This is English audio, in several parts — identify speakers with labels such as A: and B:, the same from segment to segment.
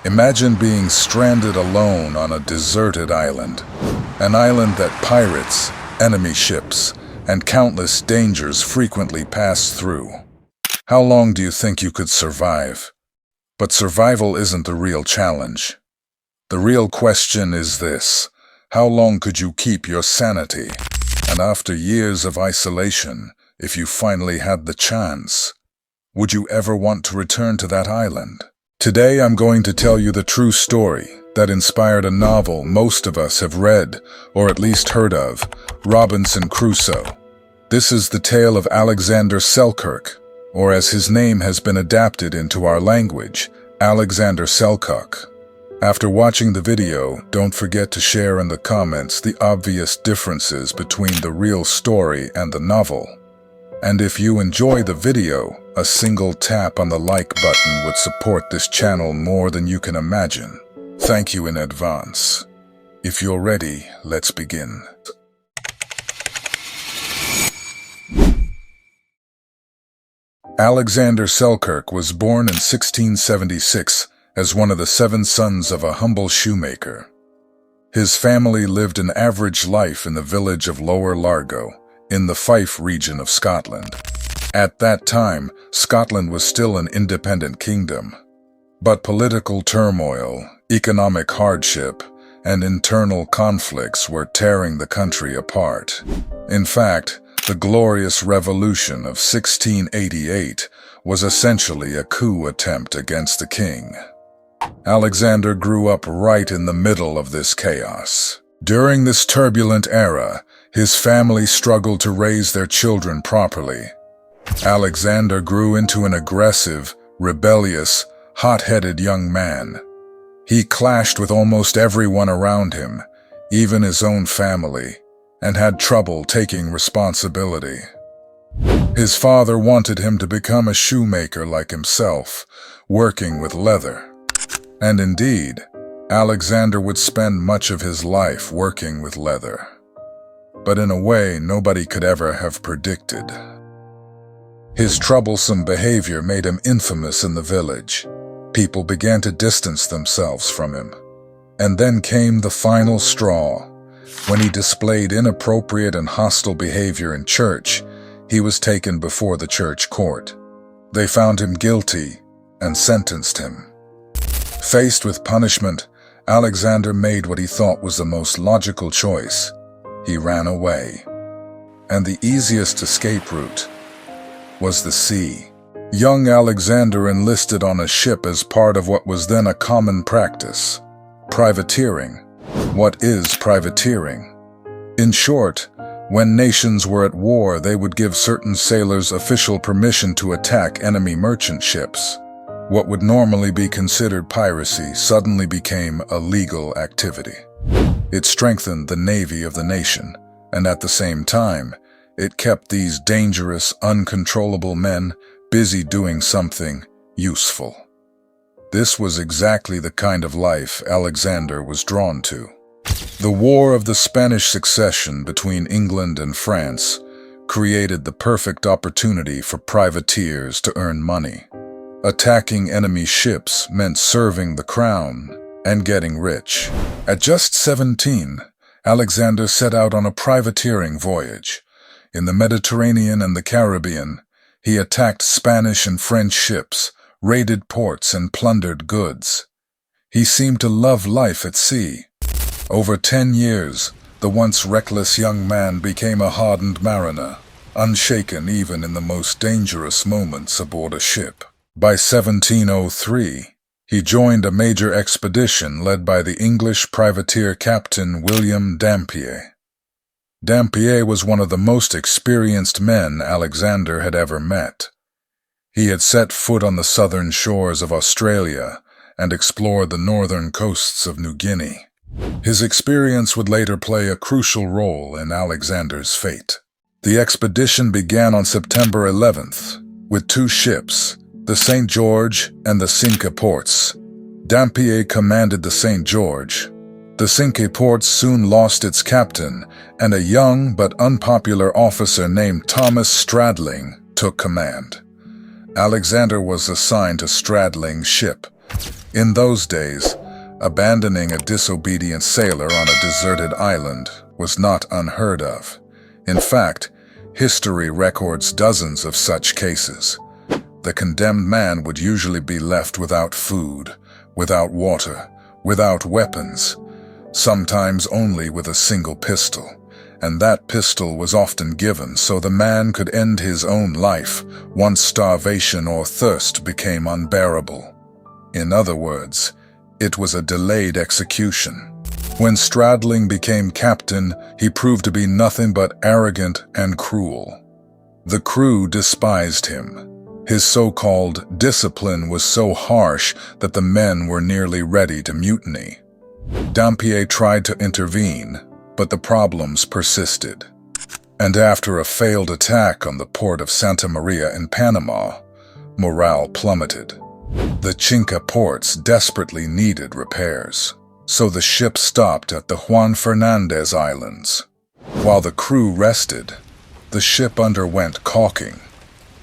A: Imagine being stranded alone on a deserted island. An island that pirates, enemy ships, and countless dangers frequently pass through. How long do you think you could survive? But survival isn't the real challenge. The real question is this: how long could you keep your sanity? And after years of isolation, if you finally had the chance, would you ever want to return to that island? Today I'm going to tell you the true story that inspired a novel most of us have read, or at least heard of, Robinson Crusoe. This is the tale of Alexander Selkirk, or as his name has been adapted into our language, Alexander Selkirk. After watching the video, don't forget to share in the comments the obvious differences between the real story and the novel. And if you enjoy the video, a single tap on the like button would support this channel more than you can imagine. Thank you in advance. If you're ready, let's begin. Alexander Selkirk was born in 1676 as one of the 7 sons of a humble shoemaker. His family lived an average life in the village of Lower Largo, in the Fife region of Scotland. At that time, Scotland was still an independent kingdom. But political turmoil, economic hardship, and internal conflicts were tearing the country apart. In fact, the Glorious Revolution of 1688 was essentially a coup attempt against the king. Alexander grew up right in the middle of this chaos. During this turbulent era, his family struggled to raise their children properly. Alexander grew into an aggressive, rebellious, hot-headed young man. He clashed with almost everyone around him, even his own family, and had trouble taking responsibility. His father wanted him to become a shoemaker like himself, working with leather. And indeed, Alexander would spend much of his life working with leather. But in a way nobody could ever have predicted. His troublesome behavior made him infamous in the village. People began to distance themselves from him. And then came the final straw. When he displayed inappropriate and hostile behavior in church, he was taken before the church court. They found him guilty and sentenced him. Faced with punishment, Alexander made what he thought was the most logical choice. He ran away. And the easiest escape route was the sea. Young Alexander enlisted on a ship as part of what was then a common practice: privateering. What is privateering? In short, when nations were at war, they would give certain sailors official permission to attack enemy merchant ships. What would normally be considered piracy suddenly became a legal activity. It strengthened the navy of the nation, and at the same time, it kept these dangerous, uncontrollable men busy doing something useful. This was exactly the kind of life Alexander was drawn to. The War of the Spanish Succession between England and France created the perfect opportunity for privateers to earn money. Attacking enemy ships meant serving the crown and getting rich. At just 17, Alexander set out on a privateering voyage. In the Mediterranean and the Caribbean, he attacked Spanish and French ships, raided ports, and plundered goods. He seemed to love life at sea. Over 10 years, the once reckless young man became a hardened mariner, unshaken even in the most dangerous moments aboard a ship. By 1703, he joined a major expedition led by the English privateer captain William Dampier. Dampier was one of the most experienced men Alexander had ever met. He had set foot on the southern shores of Australia and explored the northern coasts of New Guinea. His experience would later play a crucial role in Alexander's fate. The expedition began on September 11th with 2 ships, the St. George and the Cinque Ports. Dampier commanded the St. George. The Cinque Ports soon lost its captain, and a young but unpopular officer named Thomas Stradling took command. Alexander was assigned to Stradling's ship. In those days, abandoning a disobedient sailor on a deserted island was not unheard of. In fact, history records dozens of such cases. The condemned man would usually be left without food, without water, without weapons, sometimes only with a single pistol, and that pistol was often given so the man could end his own life once starvation or thirst became unbearable. In other words, it was a delayed execution. When Stradling became captain, he proved to be nothing but arrogant and cruel. The crew despised him. His so-called discipline was so harsh that the men were nearly ready to mutiny. Dampier tried to intervene, but the problems persisted. And after a failed attack on the port of Santa Maria in Panama, morale plummeted. The Chincha ports desperately needed repairs, so the ship stopped at the Juan Fernandez Islands. While the crew rested, the ship underwent caulking,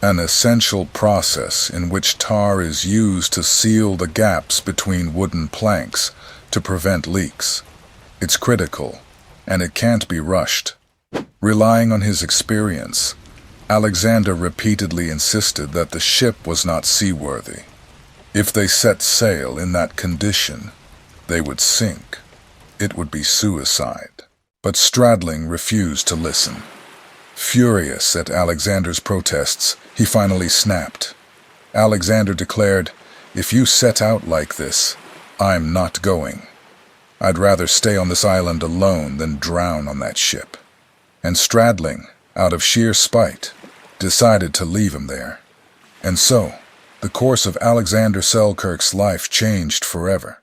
A: an essential process in which tar is used to seal the gaps between wooden planks to prevent leaks. It's critical, and it can't be rushed. Relying on his experience, Alexander repeatedly insisted that the ship was not seaworthy. If they set sail in that condition, they would sink. It would be suicide. But Stradling refused to listen. Furious at Alexander's protests, he finally snapped. Alexander declared, "If you set out like this, I'm not going. I'd rather stay on this island alone than drown on that ship." And Stradling, out of sheer spite, decided to leave him there. And so, the course of Alexander Selkirk's life changed forever.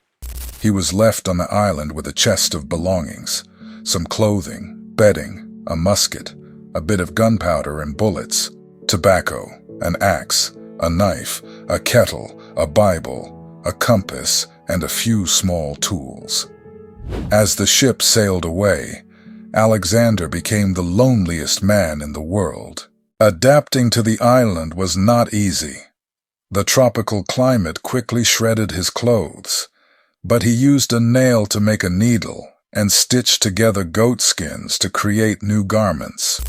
A: He was left on the island with a chest of belongings, some clothing, bedding, a musket, a bit of gunpowder and bullets, tobacco, an axe, a knife, a kettle, a Bible, a compass, and a few small tools. As the ship sailed away, Alexander became the loneliest man in the world. Adapting to the island was not easy. The tropical climate quickly shredded his clothes, but he used a nail to make a needle and stitched together goat skins to create new garments.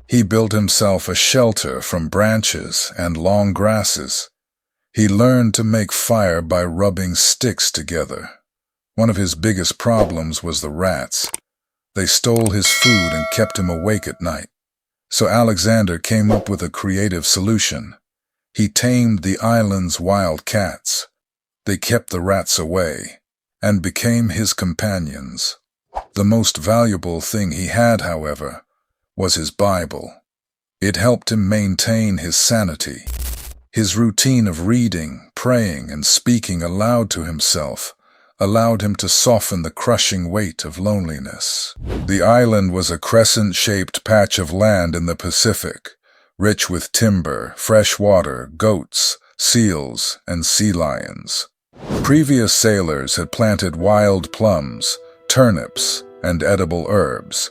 A: He built himself a shelter from branches and long grasses. He learned to make fire by rubbing sticks together. One of his biggest problems was the rats. They stole his food and kept him awake at night. So Alexander came up with a creative solution. He tamed the island's wild cats. They kept the rats away and became his companions. The most valuable thing he had, however, was his Bible. It helped him maintain his sanity. His routine of reading, praying, and speaking aloud to himself allowed him to soften the crushing weight of loneliness. The island was a crescent-shaped patch of land in the Pacific, rich with timber, fresh water, goats, seals, and sea lions. Previous sailors had planted wild plums, turnips, and edible herbs.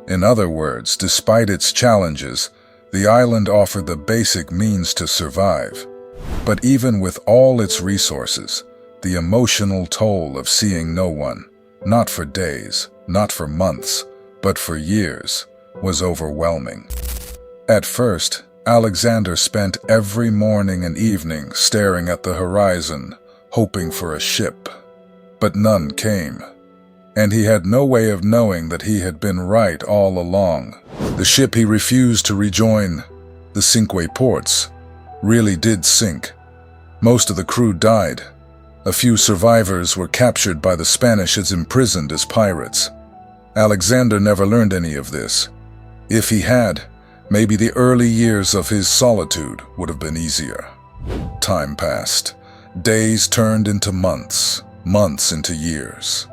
A: In other words, despite its challenges, the island offered the basic means to survive. But even with all its resources, the emotional toll of seeing no one, not for days, not for months, but for years, was overwhelming. At first, Alexander spent every morning and evening staring at the horizon, hoping for a ship. But none came, and he had no way of knowing that he had been right all along. The ship he refused to rejoin, the Cinque Ports, really did sink. Most of the crew died. A few survivors were captured by the Spanish and imprisoned as pirates. Alexander never learned any of this. If he had, maybe the early years of his solitude would have been easier. Time passed. Days turned into months, months into years.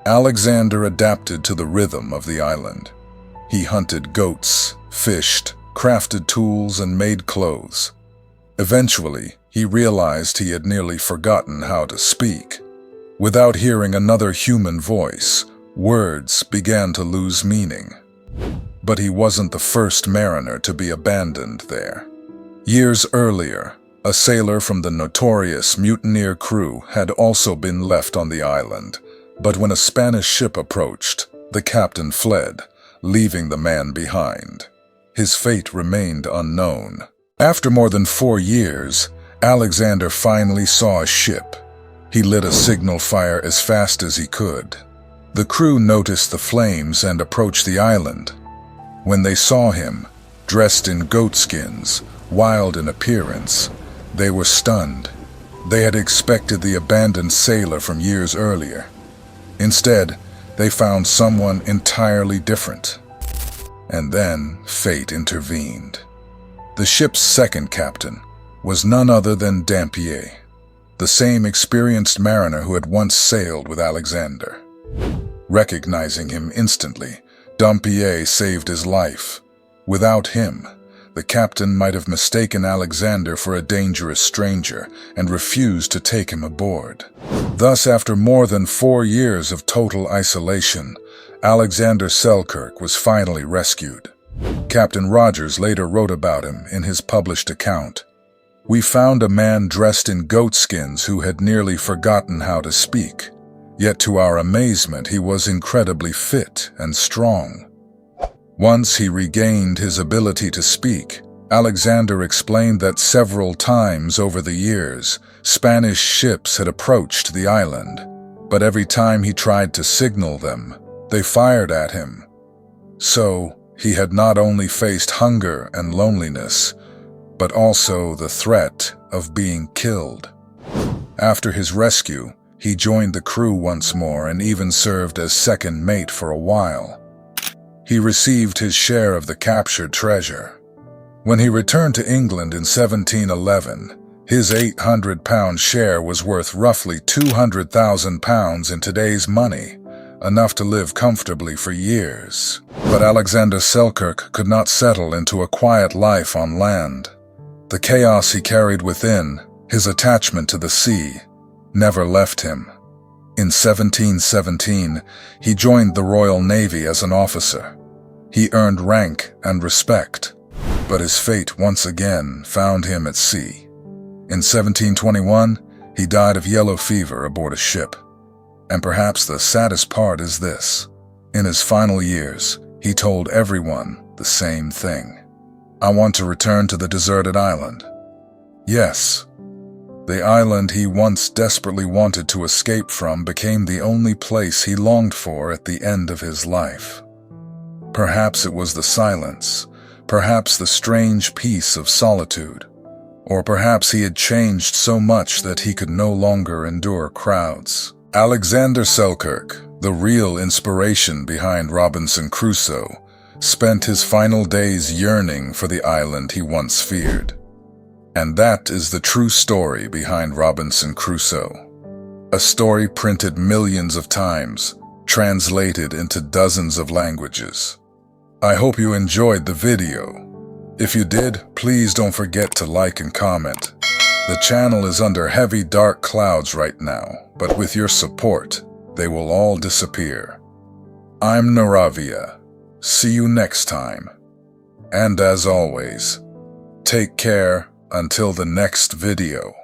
A: Alexander adapted to the rhythm of the island. He hunted goats, fished, crafted tools, and made clothes. Eventually, he realized he had nearly forgotten how to speak. Without hearing another human voice, words began to lose meaning. But he wasn't the first mariner to be abandoned there. Years earlier, A sailor from the notorious mutineer crew had also been left on the island, but when a Spanish ship approached, the captain fled, leaving the man behind. His fate remained unknown. After more than 4 years, Alexander finally saw a ship. He lit a signal fire as fast as he could. The crew noticed the flames and approached the island. When they saw him, dressed in goatskins, wild in appearance, they were stunned. They had expected the abandoned sailor from years earlier. Instead, they found someone entirely different. And then fate intervened. The ship's second captain was none other than Dampier, the same experienced mariner who had once sailed with Alexander. Recognizing him instantly, Dampier saved his life. Without him, the captain might have mistaken Alexander for a dangerous stranger and refused to take him aboard. Thus, after more than 4 years of total isolation, Alexander Selkirk was finally rescued. Captain Rogers later wrote about him in his published account. "We found a man dressed in goatskins who had nearly forgotten how to speak. Yet to our amazement, he was incredibly fit and strong." Once he regained his ability to speak, Alexander explained that several times over the years, Spanish ships had approached the island, but every time he tried to signal them, they fired at him. So, he had not only faced hunger and loneliness, but also the threat of being killed. After his rescue, he joined the crew once more and even served as second mate for a while. He received his share of the captured treasure. When he returned to England in 1711, his 800-pound share was worth roughly £200,000 in today's money, enough to live comfortably for years. But Alexander Selkirk could not settle into a quiet life on land. The chaos he carried within, his attachment to the sea, never left him. In 1717, he joined the Royal Navy as an officer. He earned rank and respect, but his fate once again found him at sea. In 1721, he died of yellow fever aboard a ship. And perhaps the saddest part is this. In his final years, he told everyone the same thing. "I want to return to the deserted island." Yes, the island he once desperately wanted to escape from became the only place he longed for at the end of his life. Perhaps it was the silence, perhaps the strange peace of solitude, or perhaps he had changed so much that he could no longer endure crowds. Alexander Selkirk, the real inspiration behind Robinson Crusoe, spent his final days yearning for the island he once feared. And that is the true story behind Robinson Crusoe. A story printed millions of times, translated into dozens of languages. I hope you enjoyed the video. If you did, please don't forget to like and comment. The channel is under heavy dark clouds right now, but with your support, they will all disappear. I'm Narravia. See you next time. And as always, take care until the next video.